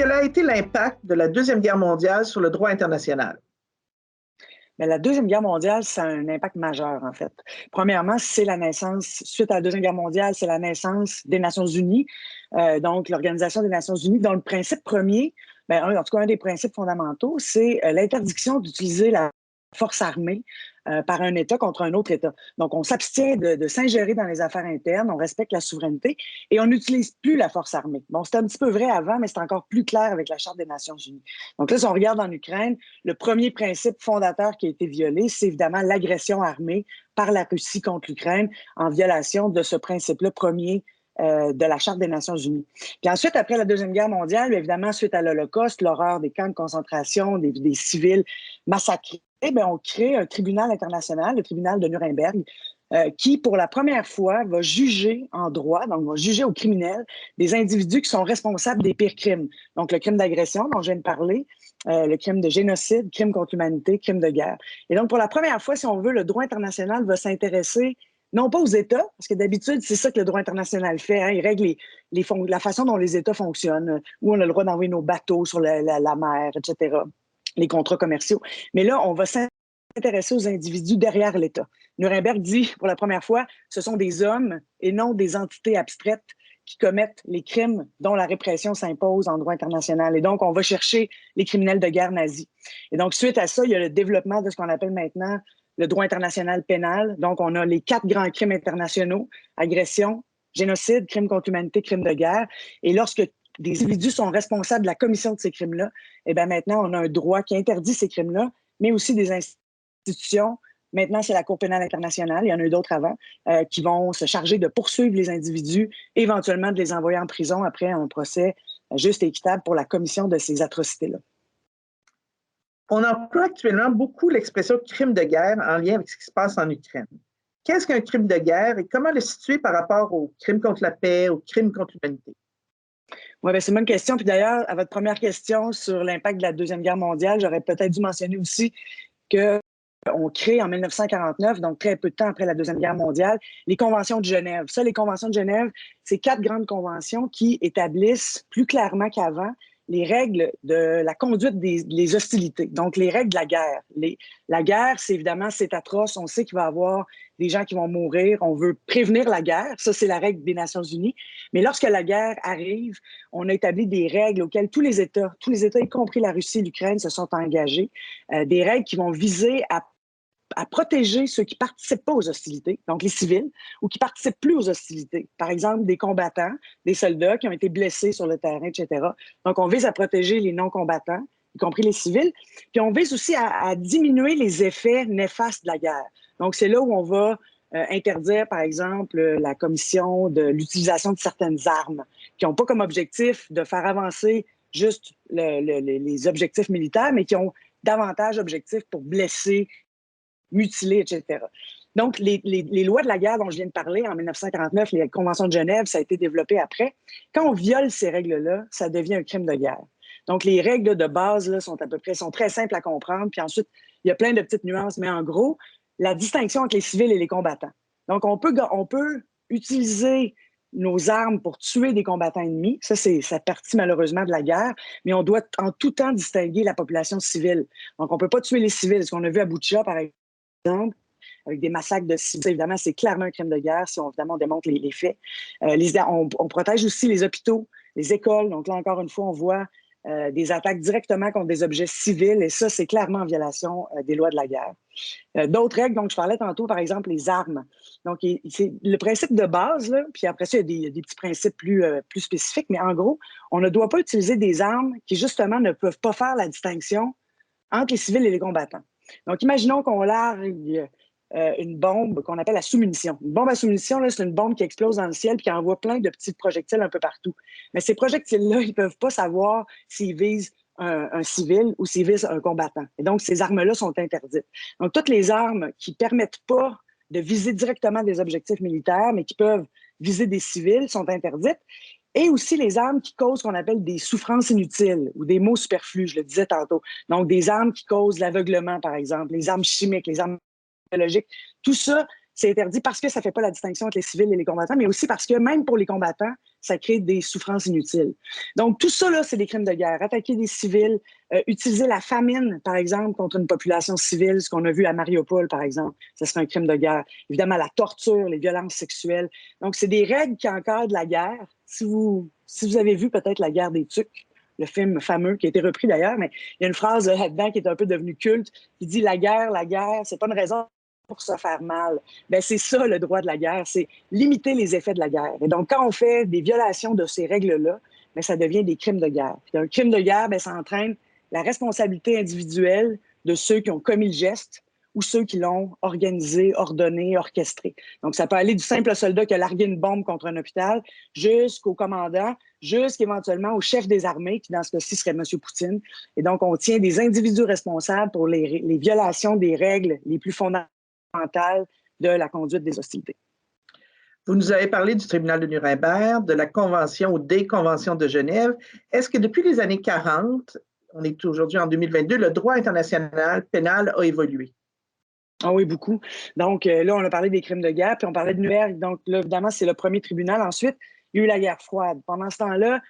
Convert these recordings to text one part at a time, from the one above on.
quel a été l'impact de la Deuxième Guerre mondiale sur le droit international? Mais la Deuxième Guerre mondiale, ça a un impact majeur, en fait. Premièrement, c'est la naissance, suite à la Deuxième Guerre mondiale, c'est la naissance des Nations unies, donc l'Organisation des Nations unies, dont le principe premier, en tout cas, un des principes fondamentaux, c'est l'interdiction d'utiliser la force armée par un État contre un autre État. Donc, on s'abstient de s'ingérer dans les affaires internes, on respecte la souveraineté et on n'utilise plus la force armée. Bon, c'était un petit peu vrai avant, mais c'est encore plus clair avec la Charte des Nations unies. Donc là, si on regarde en Ukraine, le premier principe fondateur qui a été violé, c'est évidemment l'agression armée par la Russie contre l'Ukraine en violation de ce principe-là premier de la Charte des Nations unies. Puis ensuite, après la Deuxième Guerre mondiale, évidemment, suite à l'Holocauste, l'horreur des camps de concentration, des civils massacrés, on crée un tribunal international, le tribunal de Nuremberg, qui, pour la première fois, va juger en droit, donc va juger aux criminels des individus qui sont responsables des pires crimes. Donc, le crime d'agression dont je viens de parler, le crime de génocide, crime contre l'humanité, crime de guerre. Et donc, pour la première fois, si on veut, le droit international va s'intéresser non pas aux États, parce que d'habitude, c'est ça que le droit international fait. Hein, il règle la façon dont les États fonctionnent, où on a le droit d'envoyer nos bateaux sur la mer, etc., les contrats commerciaux. Mais là, on va s'intéresser aux individus derrière l'État. Nuremberg dit, pour la première fois, ce sont des hommes et non des entités abstraites qui commettent les crimes dont la répression s'impose en droit international. Et donc, on va chercher les criminels de guerre nazis. Et donc, suite à ça, il y a le développement de ce qu'on appelle maintenant le droit international pénal. Donc, on a les 4 grands crimes internationaux, agression, génocide, crime contre l'humanité, crime de guerre. Et lorsque des individus sont responsables de la commission de ces crimes-là, eh bien maintenant, on a un droit qui interdit ces crimes-là, mais aussi des institutions. Maintenant, c'est la Cour pénale internationale, il y en a eu d'autres avant, qui vont se charger de poursuivre les individus, éventuellement de les envoyer en prison après un procès juste et équitable pour la commission de ces atrocités-là. On emploie actuellement beaucoup l'expression crime de guerre en lien avec ce qui se passe en Ukraine. Qu'est-ce qu'un crime de guerre et comment le situer par rapport au crime contre la paix, au crime contre l'humanité? Oui, c'est une bonne question. Puis d'ailleurs, à votre première question sur l'impact de la Deuxième Guerre mondiale, j'aurais peut-être dû mentionner aussi qu'on crée en 1949, donc très peu de temps après la Deuxième Guerre mondiale, les conventions de Genève. Ça, les conventions de Genève, c'est 4 grandes conventions qui établissent plus clairement qu'avant les règles de la conduite des hostilités, donc les règles de la guerre. La guerre, c'est évidemment, c'est atroce. On sait qu'il va y avoir des gens qui vont mourir. On veut prévenir la guerre. Ça, c'est la règle des Nations unies. Mais lorsque la guerre arrive, on a établi des règles auxquelles tous les États, y compris la Russie et l'Ukraine, se sont engagés. Des règles qui vont viser à protéger ceux qui ne participent pas aux hostilités, donc les civils, ou qui ne participent plus aux hostilités. Par exemple, des combattants, des soldats qui ont été blessés sur le terrain, etc. Donc, on vise à protéger les non-combattants, y compris les civils. Puis, on vise aussi à diminuer les effets néfastes de la guerre. Donc, c'est là où on va interdire, par exemple, la commission de l'utilisation de certaines armes qui n'ont pas comme objectif de faire avancer juste les objectifs militaires, mais qui ont davantage objectif pour blesser, mutilés, etc. Donc, les lois de la guerre dont je viens de parler en 1949, les conventions de Genève, ça a été développé après. Quand on viole ces règles-là, ça devient un crime de guerre. Donc, les règles de base là, sont très simples à comprendre. Puis ensuite, il y a plein de petites nuances, mais en gros, la distinction entre les civils et les combattants. Donc, on peut utiliser nos armes pour tuer des combattants ennemis. Ça, c'est partie malheureusement de la guerre, mais on doit en tout temps distinguer la population civile. Donc, on ne peut pas tuer les civils. Ce qu'on a vu à Boutcha, par exemple, avec des massacres de civils. Évidemment, c'est clairement un crime de guerre si on démontre les faits. On protège aussi les hôpitaux, les écoles. Donc là, encore une fois, on voit des attaques directement contre des objets civils et ça, c'est clairement en violation des lois de la guerre. D'autres règles, donc je parlais tantôt, par exemple, les armes. Donc, c'est le principe de base, là, puis après ça, il y a des petits principes plus spécifiques, mais en gros, on ne doit pas utiliser des armes qui, justement, ne peuvent pas faire la distinction entre les civils et les combattants. Donc, imaginons qu'on largue une bombe qu'on appelle la sous-munition. Une bombe à sous-munition, c'est une bombe qui explose dans le ciel et qui envoie plein de petits projectiles un peu partout. Mais ces projectiles-là, ils ne peuvent pas savoir s'ils visent un civil ou s'ils visent un combattant. Et donc, ces armes-là sont interdites. Donc, toutes les armes qui ne permettent pas de viser directement des objectifs militaires, mais qui peuvent viser des civils, sont interdites. Et aussi les armes qui causent ce qu'on appelle des souffrances inutiles ou des maux superflus, je le disais tantôt. Donc, des armes qui causent l'aveuglement, par exemple, les armes chimiques, les armes biologiques. Tout ça, c'est interdit parce que ça ne fait pas la distinction entre les civils et les combattants, mais aussi parce que même pour les combattants, ça crée des souffrances inutiles. Donc, tout ça, là, c'est des crimes de guerre. Attaquer des civils, utiliser la famine, par exemple, contre une population civile, ce qu'on a vu à Mariupol, par exemple, ce serait un crime de guerre. Évidemment, la torture, les violences sexuelles. Donc, c'est des règles qui encadrent la guerre. Si vous avez vu peut-être La guerre des Tucs, le film fameux, qui a été repris d'ailleurs, mais il y a une phrase là-dedans qui est un peu devenue culte, qui dit « la guerre, c'est pas une raison pour se faire mal ». Bien, c'est ça le droit de la guerre, c'est limiter les effets de la guerre. Et donc, quand on fait des violations de ces règles-là, bien, ça devient des crimes de guerre. Puis un crime de guerre, bien, ça entraîne la responsabilité individuelle de ceux qui ont commis le geste ou ceux qui l'ont organisé, ordonné, orchestré. Donc, ça peut aller du simple soldat qui a largué une bombe contre un hôpital jusqu'au commandant, jusqu'éventuellement au chef des armées, qui dans ce cas-ci serait M. Poutine. Et donc, on tient des individus responsables pour les violations des règles les plus fondamentales de la conduite des hostilités. Vous nous avez parlé du tribunal de Nuremberg, de la Convention ou des conventions de Genève. Est-ce que depuis les années 40, on est aujourd'hui en 2022, le droit international pénal a évolué? Ah oui, beaucoup. Donc là, on a parlé des crimes de guerre, puis on parlait de Nuremberg. Donc là, évidemment, c'est le premier tribunal. Ensuite, il y a eu la guerre froide. Pendant ce temps-là,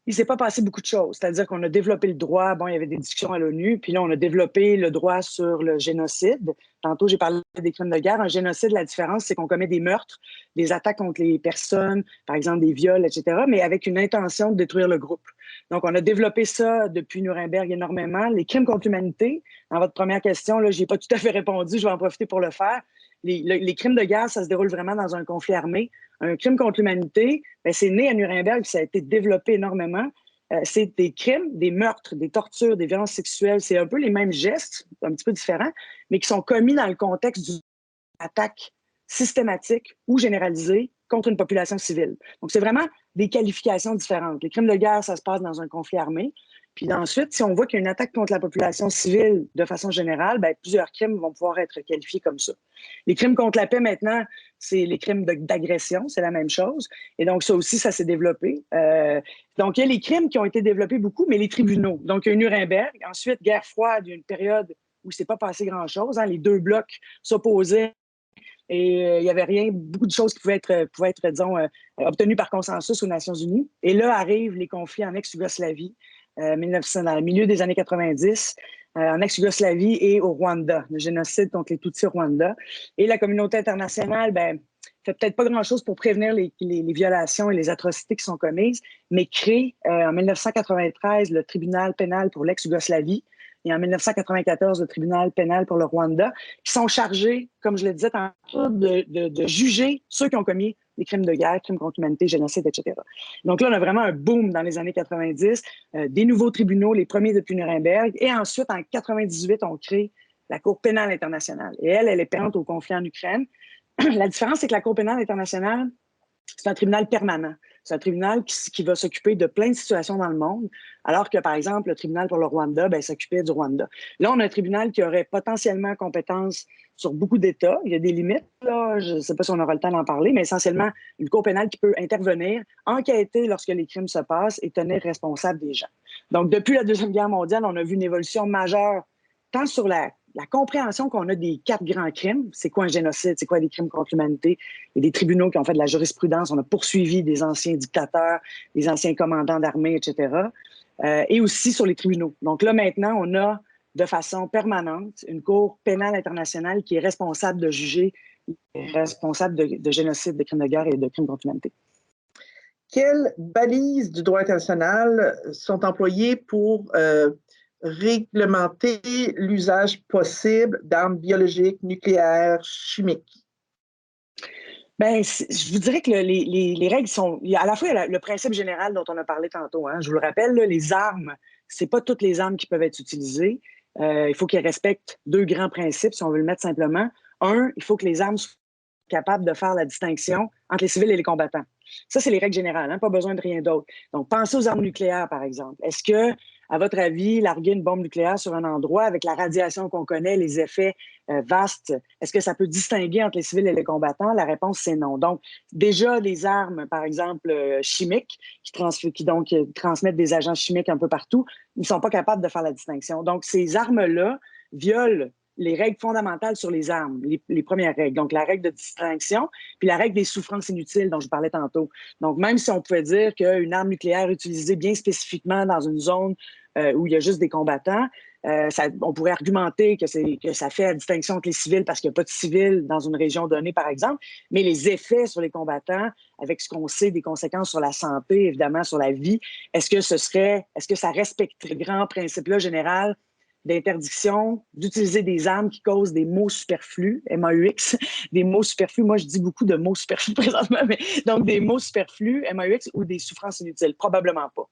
il ne s'est pas passé beaucoup de choses. C'est-à-dire qu'on a développé le droit. Bon, il y avait des discussions à l'ONU. Puis là, on a développé le droit sur le génocide. Tantôt, j'ai parlé des crimes de guerre. Un génocide, la différence, c'est qu'on commet des meurtres, des attaques contre les personnes, par exemple des viols, etc., mais avec une intention de détruire le groupe. Donc, on a développé ça depuis Nuremberg énormément. Les crimes contre l'humanité, dans votre première question, là, je n'ai pas tout à fait répondu. Je vais en profiter pour le faire. Les crimes de guerre, ça se déroule vraiment dans un conflit armé. Un crime contre l'humanité, c'est né à Nuremberg, ça a été développé énormément. C'est des crimes, des meurtres, des tortures, des violences sexuelles. C'est un peu les mêmes gestes, un petit peu différents, mais qui sont commis dans le contexte d'une attaque systématique ou généralisée contre une population civile. Donc, c'est vraiment des qualifications différentes. Les crimes de guerre, ça se passe dans un conflit armé. Puis ensuite, si on voit qu'il y a une attaque contre la population civile de façon générale, bien, plusieurs crimes vont pouvoir être qualifiés comme ça. Les crimes contre la paix, maintenant, c'est les crimes d'agression, c'est la même chose. Et donc, ça aussi, ça s'est développé. Donc, il y a les crimes qui ont été développés beaucoup, mais les tribunaux. Donc, il y a eu Nuremberg. Ensuite, guerre froide, il y a une période où il ne s'est pas passé grand-chose. Hein. Les deux blocs s'opposaient et il n'y avait rien, beaucoup de choses qui pouvaient être disons, obtenues par consensus aux Nations unies. Et là arrivent les conflits en ex-Yougoslavie, dans le milieu des années 90, en ex-Yougoslavie et au Rwanda, le génocide contre les Tutsis au Rwanda. Et la communauté internationale, fait peut-être pas grand-chose pour prévenir les violations et les atrocités qui sont commises, mais crée en 1993 le tribunal pénal pour l'ex-Yougoslavie et en 1994 le tribunal pénal pour le Rwanda, qui sont chargés, comme je le disais tantôt, de juger ceux qui ont commis des crimes de guerre, crimes contre l'humanité, génocide, etc. Donc là, on a vraiment un boom dans les années 90, des nouveaux tribunaux, les premiers depuis Nuremberg, et ensuite, en 98, on crée la Cour pénale internationale. Et elle est pénante au conflit en Ukraine. La différence, c'est que la Cour pénale internationale, c'est un tribunal permanent. C'est un tribunal qui va s'occuper de plein de situations dans le monde, alors que, par exemple, le tribunal pour le Rwanda s'occupait du Rwanda. Là, on a un tribunal qui aurait potentiellement compétence sur beaucoup d'États. Il y a des limites, là. Je ne sais pas si on aura le temps d'en parler, mais essentiellement, une Cour pénale qui peut intervenir, enquêter lorsque les crimes se passent et tenir responsable des gens. Donc, depuis la Deuxième Guerre mondiale, on a vu une évolution majeure, tant sur la compréhension qu'on a des 4 grands crimes. C'est quoi un génocide? C'est quoi des crimes contre l'humanité? Il y a des tribunaux qui ont fait de la jurisprudence. On a poursuivi des anciens dictateurs, des anciens commandants d'armée, etc. Et aussi sur les tribunaux. Donc là, maintenant, on a de façon permanente une Cour pénale internationale qui est responsable de juger, responsable de génocide, de crimes de guerre et de crimes contre l'humanité. Quelles balises du droit international sont employées pour réglementer l'usage possible d'armes biologiques, nucléaires, chimiques? Je vous dirais que les règles sont... À la fois, il y a le principe général dont on a parlé tantôt. Hein. Je vous le rappelle, là, les armes, ce n'est pas toutes les armes qui peuvent être utilisées. Il faut qu'elles respectent 2 grands principes, si on veut le mettre simplement. Un, il faut que les armes soient capables de faire la distinction entre les civils et les combattants. Ça, c'est les règles générales, hein, pas besoin de rien d'autre. Donc, pensez aux armes nucléaires, par exemple. Est-ce que, à votre avis, larguer une bombe nucléaire sur un endroit avec la radiation qu'on connaît, les effets vastes, est-ce que ça peut distinguer entre les civils et les combattants? La réponse, c'est non. Donc, déjà, les armes, par exemple, chimiques, qui transmettent des agents chimiques un peu partout, ils ne sont pas capables de faire la distinction. Donc, ces armes-là violent les règles fondamentales sur les armes, les premières règles. Donc, la règle de distinction, puis la règle des souffrances inutiles dont je parlais tantôt. Donc, même si on pouvait dire qu'une arme nucléaire utilisée bien spécifiquement dans une zone où il y a juste des combattants, on pourrait argumenter que ça fait la distinction entre les civils parce qu'il n'y a pas de civils dans une région donnée, par exemple, mais les effets sur les combattants, avec ce qu'on sait des conséquences sur la santé, évidemment, sur la vie, est-ce que ça respecterait le grand principe-là général d'interdiction d'utiliser des armes qui causent des maux superflus, MAUX, des maux superflus. Moi, je dis beaucoup de mots superflus présentement, mais donc des maux superflus, MAUX, ou des souffrances inutiles? Probablement pas.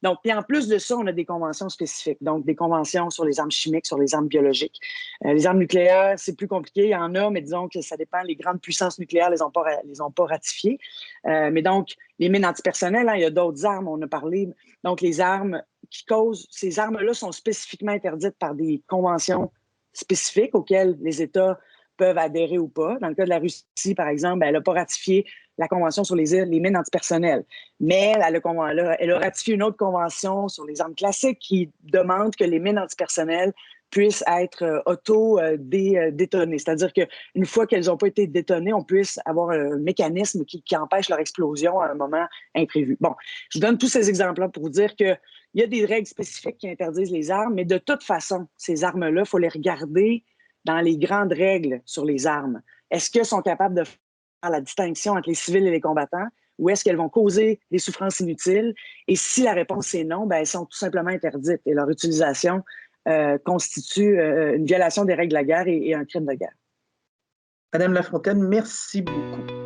Donc, puis en plus de ça, on a des conventions spécifiques, donc des conventions sur les armes chimiques, sur les armes biologiques. Les armes nucléaires, c'est plus compliqué, il y en a, mais disons que ça dépend, les grandes puissances nucléaires les ont pas ratifiées. Mais donc, les mines antipersonnelles, hein, il y a d'autres armes, on a parlé. Donc, les armes qui causent, ces armes-là sont spécifiquement interdites par des conventions spécifiques auxquelles les États peuvent adhérer ou pas. Dans le cas de la Russie, par exemple, elle n'a pas ratifié la Convention sur les mines antipersonnelles. Mais elle a ratifié une autre convention sur les armes classiques qui demande que les mines antipersonnelles puissent être auto-détonnées. C'est-à-dire qu'une fois qu'elles n'ont pas été détonnées, on puisse avoir un mécanisme qui empêche leur explosion à un moment imprévu. Bon, je vous donne tous ces exemples-là pour vous dire qu'il y a des règles spécifiques qui interdisent les armes, mais de toute façon, ces armes-là, il faut les regarder dans les grandes règles sur les armes. Est-ce qu'elles sont capables de faire la distinction entre les civils et les combattants, ou est-ce qu'elles vont causer des souffrances inutiles? Et si la réponse est non, elles sont tout simplement interdites et leur utilisation constitue une violation des règles de la guerre et un crime de guerre. Madame Lafontaine, merci beaucoup.